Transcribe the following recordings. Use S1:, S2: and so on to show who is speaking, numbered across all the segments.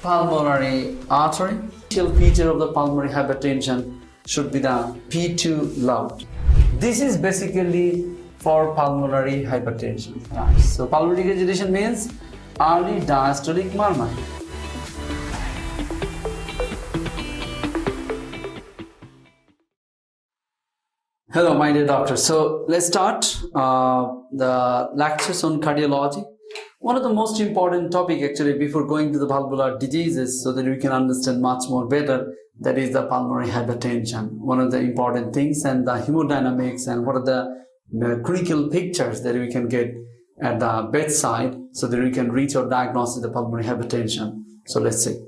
S1: pulmonary artery. Initial feature of the pulmonary hypertension should be the P2 loud. This is basically for pulmonary hypertension. Right. So pulmonary agitation means early diastolic murmur. Hello, my dear doctor. So let's start the lectures on cardiology. One of the most important topic actually before going to the valvular diseases, so that we can understand much more better, that is the pulmonary hypertension. One of the important things, and the hemodynamics, and what are the clinical pictures that we can get at the bedside so that we can reach or diagnose the pulmonary hypertension. So let's see.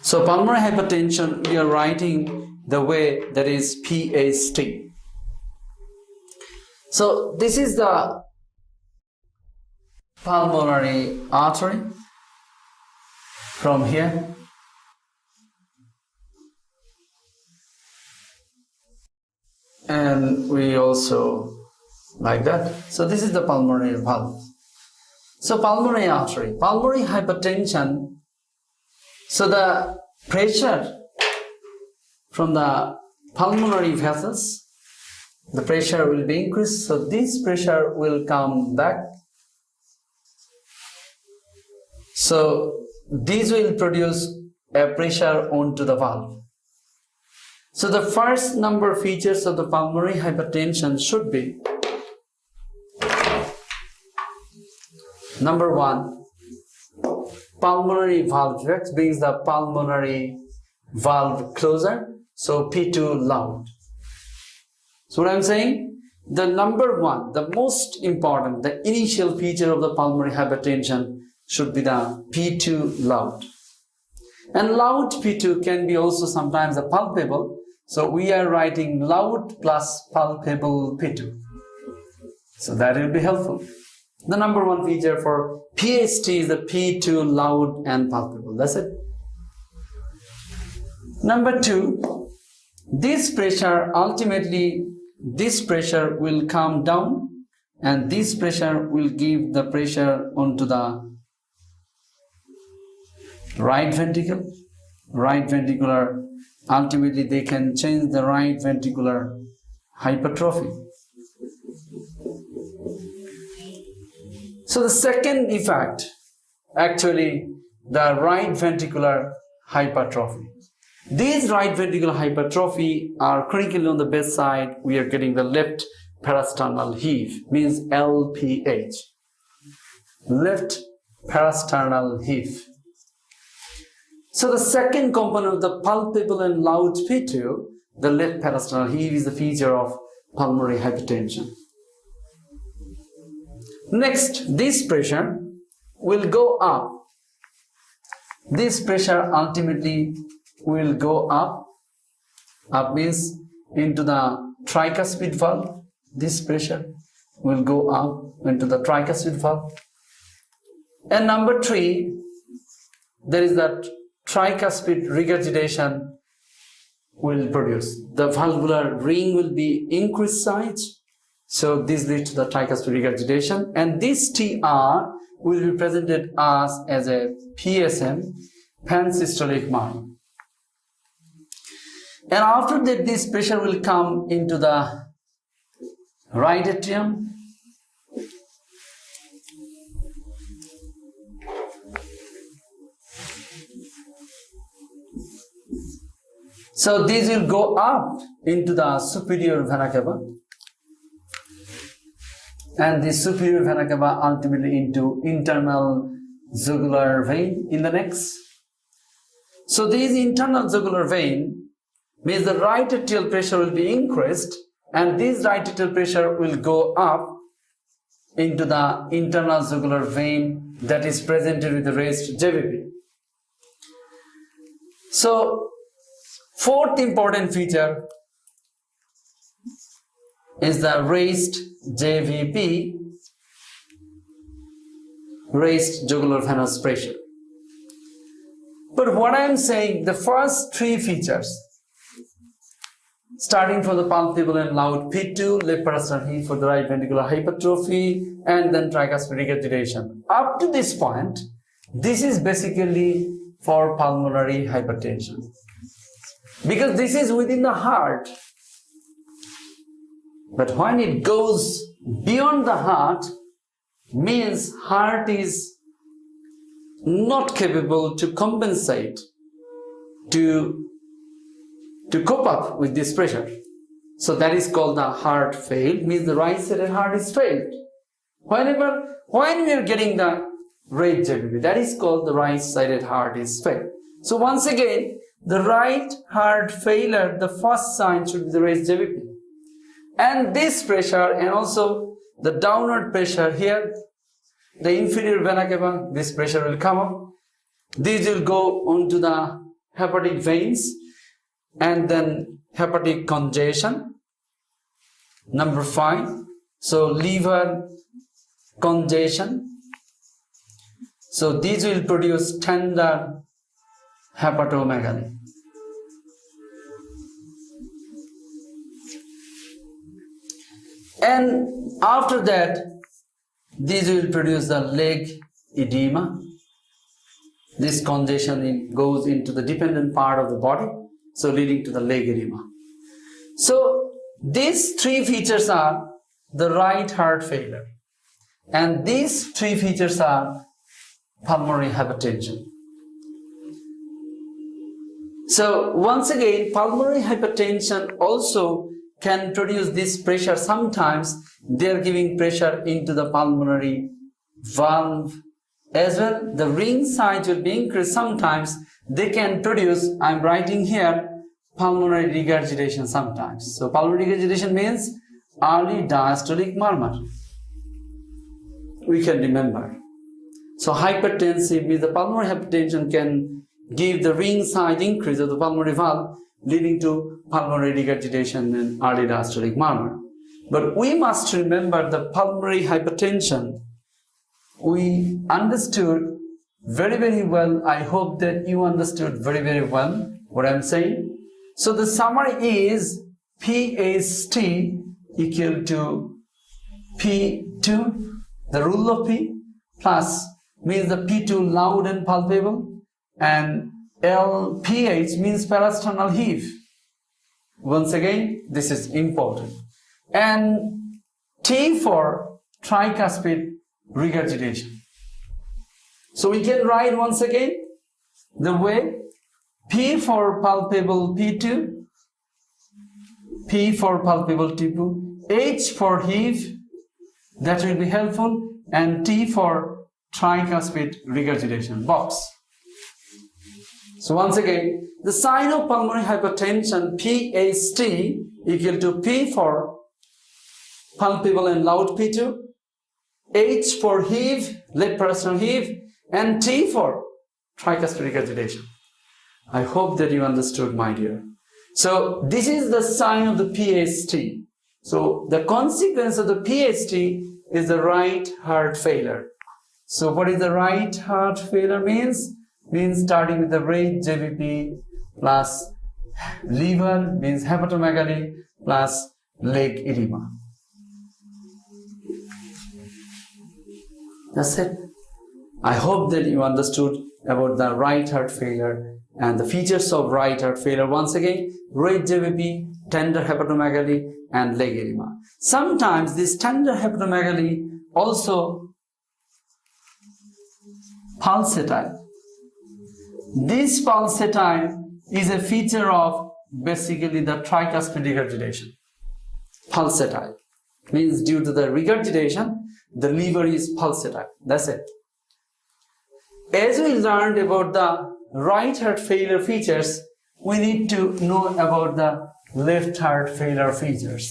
S1: So pulmonary hypertension, we are writing the way that is PST. So this is the pulmonary artery from here. And we also like that. So this is the pulmonary valve. So pulmonary artery, pulmonary hypertension. So the pressure from the pulmonary vessels, the pressure will be increased. So this pressure will come back. So this will produce a pressure onto the valve. So the first number features of the pulmonary hypertension should be, number one, pulmonary valve defect, means the pulmonary valve closer, so P2 loud. So what I'm saying, the number one, the most important, the initial feature of the pulmonary hypertension should be the P2 loud. And loud P2 can be also sometimes a palpable, so we are writing loud plus palpable P2. So that will be helpful. The number one feature for PST is the P2 loud and palpable. That's it. Number two, this pressure, ultimately this pressure will come down, and this pressure will give the pressure onto the right ventricle. Right ventricular, ultimately they can change the right ventricular hypertrophy. So the second effect, actually the right ventricular hypertrophy. These right ventricular hypertrophy are clinically on the bedside. We are getting the left parasternal heave, means LPH. Left parasternal heave. So the second component of the palpable and loud P2, the left parasternal heave, is the feature of pulmonary hypertension. Next, this pressure will go up. This pressure ultimately will go up. Up means into the tricuspid valve. This pressure will go up into the tricuspid valve. And number three, there is that tricuspid regurgitation will produce. The valvular ring will be increased size. So this leads to the tricuspid regurgitation, and this TR will be presented as a PSM, pansystolic mark. And after that, this pressure will come into the right atrium. So this will go up into the superior vena cava. And the superior vena cava ultimately into internal jugular vein in the neck. So this internal jugular vein means the right atrial pressure will be increased, and this right atrial pressure will go up into the internal jugular vein that is presented with the raised JVP. So fourth important feature is the raised JVP, raised jugular venous pressure. But what I am saying, the first three features, starting from the palpable and loud P2, left parasternal heave for the right ventricular hypertrophy, and then tricuspid regurgitation. Up to this point, this is basically for pulmonary hypertension, because this is within the heart. But when it goes beyond the heart, means heart is not capable to compensate, to cope up with this pressure. So that is called the heart failed, means the right-sided heart is failed. When we are getting the raised JVP, that is called the right-sided heart is failed. So once again, the right heart failure, the first sign should be the raised JVP. And this pressure and also the downward pressure here, the inferior vena cava, this pressure will come up. These will go onto the hepatic veins and then hepatic congestion. Number 5, so liver congestion. So these will produce tender hepatomegaly. And after that, these will produce the leg edema. This congestion goes into the dependent part of the body, so leading to the leg edema. So these 3 features are the right heart failure, and these 3 features are pulmonary hypertension. So once again, pulmonary hypertension also can produce this pressure. Sometimes they are giving pressure into the pulmonary valve as well. The ring size will be increased. Sometimes they can produce, I'm writing here, pulmonary regurgitation sometimes. So pulmonary regurgitation means early diastolic murmur. We can remember. So hypertensive means the pulmonary hypertension can give the ring size increase of the pulmonary valve, leading to pulmonary regurgitation and early diastolic murmur. But we must remember the pulmonary hypertension. We understood very, very well. I hope that you understood very, very well what I'm saying. So the summary is PST equal to P2, the rule of P, plus means the P2 loud and palpable, and LPH means parasternal heave. Once again, this is important. And T for tricuspid regurgitation. So we can write once again the way P for palpable P2, P for palpable T2, H for heave, that will be helpful, and T for tricuspid regurgitation box. So once again, the sign of pulmonary hypertension, PST equal to P for palpable and loud P2, H for heave, left parasternal heave, and T for tricuspid regurgitation. I hope that you understood, my dear. So this is the sign of the PST. So the consequence of the PST is the right heart failure. So what is the right heart failure means? Means starting with the raised JVP plus liver, means hepatomegaly, plus leg edema. That's it. I hope that you understood about the right heart failure and the features of right heart failure. Once again, raised JVP, tender hepatomegaly, and leg edema. Sometimes this tender hepatomegaly also pulsatile. This pulsatile is a feature of basically the tricuspid regurgitation. Pulsatile means due to the regurgitation, the liver is pulsatile. That's it. As we learned about the right heart failure features, we need to know about the left heart failure features.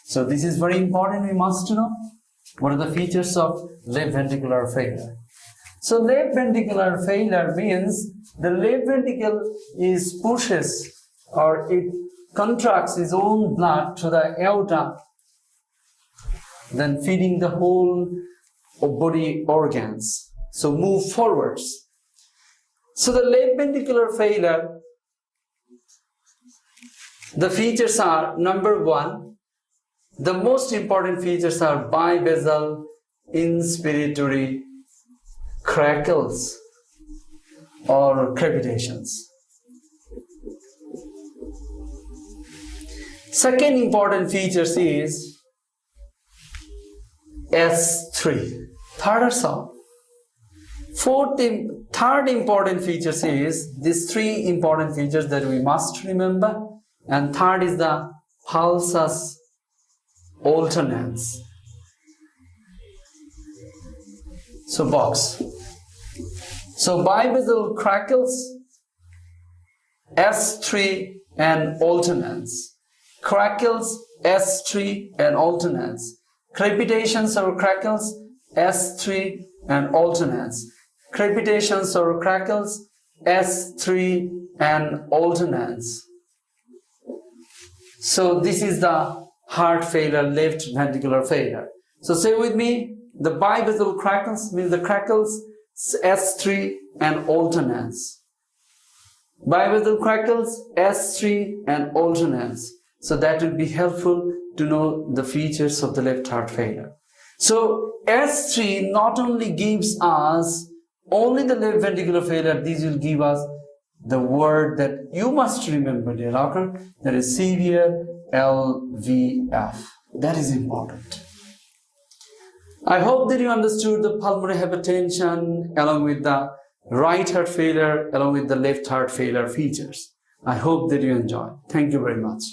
S1: So this is very important. We must know what are the features of left ventricular failure. So left ventricular failure means the left ventricle pushes or it contracts its own blood to the aorta, then feeding the whole body organs. So move forwards. So the left ventricular failure The features are, number one, the most important features are bibasal inspiratory crackles or crepitations. Second important features is S3. Third or so. Third important features is these three important features that we must remember, and third is the pulsus alternans. So box. So bibasal crackles, S3 and alternans. Crackles, S3 and alternans. Crepitations or crackles, S3 and alternans. Crepitations or crackles, S3 and alternans. So this is the heart failure, left ventricular failure. So say with me, the bibasal crackles means the crackles, S3 and alternans. Bibasal crackles, S3 and alternans. So that will be helpful to know the features of the left heart failure. So S3 not only gives us only the left ventricular failure, these will give us the word that you must remember, dear doctor, that is severe LVF. That is important. I hope that you understood the pulmonary hypertension along with the right heart failure, along with the left heart failure features. I hope that you enjoy. Thank you very much.